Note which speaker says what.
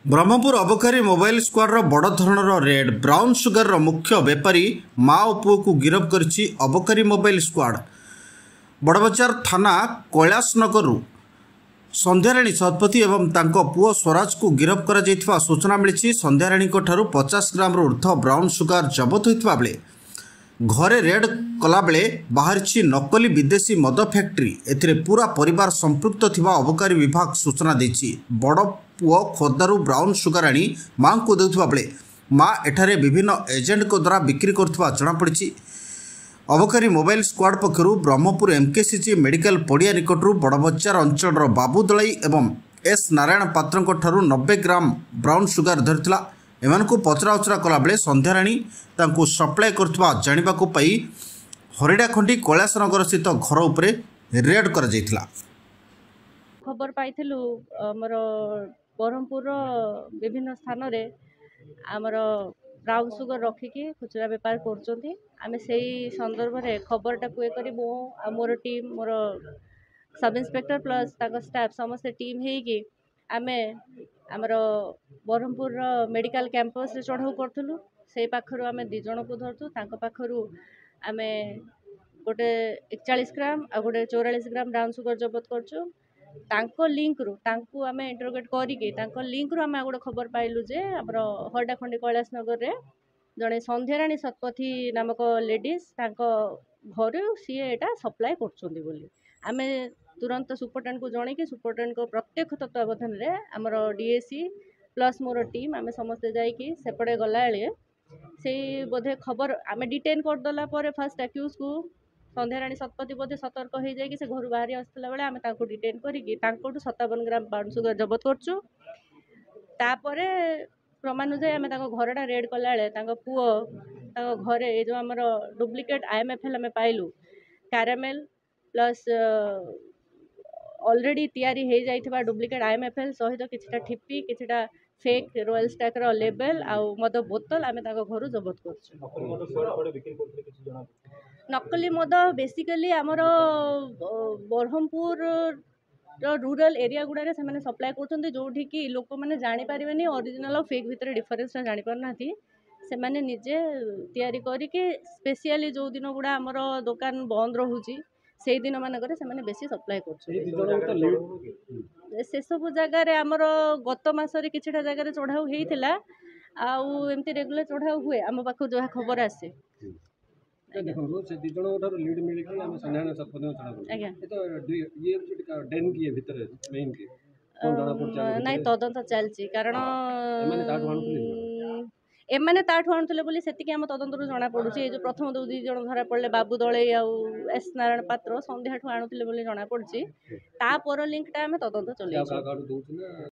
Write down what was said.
Speaker 1: ब्रह्मपुर अबकारी मोबाइल स्क्वाड्र बड़ धरणर red brown sugar मुख्य बेपारी माँ और पुओ को गिरफ्त करिछि अबकारी मोबाइल स्क्वाड। बड़बजार थाना कैलाशनगर संध्याराणी शतपथी एवं तांको पुओ स्वराज को गिरफ्त करा जायथिबा सूचना मिली। संध्याराणी 50 ग्राम ऊर्ध्व ब्राउन सुगर जबत होता बेले घरे रेड कला बेले बाहरी नकली विदेशी मद फैक्ट्री एथिरे पूरा परिवार संपृक्त थिबा अबकारी विभाग सूचना देछि। बड़ पुओ खोर्धारू ब्राउन सुगर आनी मां को देउथिबा बेले मां एठारे विभिन्न एजेंट को द्वारा बिक्री करथिबा जणापड़ी। अबकारी मोबाइल स्क्वाड पक्षरु ब्रह्मपुर एमकेसीजी मेडिकल पड़िया निकटरू बड़बजार अंचल बाबू दलाई एवं एस नारायण पात्र ठारू 90 ग्राम ब्राउन सुगर धरथिला। एमानकु पचराउचरा कला बेले संध्याराणी तांकु सप्लाय करथिबा जानिबाकु पाई हरिडाखंडी कैलाशनगर स्थित घर उपरे रेड करा जायथिला।
Speaker 2: खबर पाइथिलु हमर ब्रह्मपुर विभिन्न स्थान रे हमर ब्राउन सुगर रखिकी खुचरा बेपार करचंती। आमे सेही संदर्भ रे खबरटा कुए करी मो मोर टीम मोर सब इंस्पेक्टर प्लस ताको स्टाफ समस्त टीम हेकी आमे हमर ब्रह्मपुर मेडिकल कैंपस रे चढ़ाऊ करथुलु। सेही पाखरु आमे 2 जण को धरतु। ताको पाखरु आमे गोटे 41 ग्राम आ गोटे 44 ग्राम ब्राउन सुगर जबत करछु। तांको लिंक रु तांको आमे इंटरोगेट करिके तांको लिंक रु आमे गोटे खबर पाइलु जे हमर हरडाखंडी कैलाशनगर रे जड़े संध्याराणी शतपथी नामक लेडीज तांको घर सी एटा सप्लाय करछोंदी बोली आमे तुरंत सुपरटेंडेंट को जणे कि सुपरटेंडेंट को प्रत्यक्ष तत्वावधान रे हमर डीएसी प्लस मोर टीम आमे समस्त जाई कि सेपड़े गला एले से बोधे खबर आमे डिटेन कर दला पर फर्स्ट एक्यूज को संध्याराणी शतपथी बोधे सतर्क हो जाए कि से घर बाहरी आसला बेले आमे ताको डिटेन करिकि तांको 57 ग्राम ब्राउन सुगर जबत करछु। तापरे क्रमानुसार आमे ताको घरटा रेड कला बेले ताको पुओ ताको घरे ए जो हमर डुप्लिकेट आईएमएफएल आमे पाइलु कैरामेल प्लस ऑलरेडी तैयारी हो जाइथिबा डुप्लिकेट आईएमएफएल सहित किछटा ठिप्पी किछटा फेक रॉयल स्टैक रो लेबल आ मद बोतल आमे ताको घरु जबत करछु। नकली मद बेसिकली हमर ब्रह्मपुर रूरल एरिया गुड़ा से सप्लाय कर जोठी कि लोक मैंने जानी पारे ओरिजिनल और फेक भितर डिफरेंस जानी पारना से मैंने निजे तैयारी करके स्पेशली जो दिन गुड़ा आमर दुकान बंद रोचे से दिन मानक बेसी सप्लाय कर सब जगार आमर गत मसरे किछटा जगार चढ़ाऊ होता आमती रेगुलर चढ़ाऊ हुए आम पाख जहाँ खबर आसे नाई तदंत चलती कारण एमाने ताठू आणुले बोली सेतिकी आम तदंतर जना पड़ुछि। जो प्रथम 2 जण धरा पड़ले बाबू दळे आ एस नारायण पात्र संध्याठू आणुले बोली जना पड़ुछि। ता पर लिंकटा आम तदंत चलै।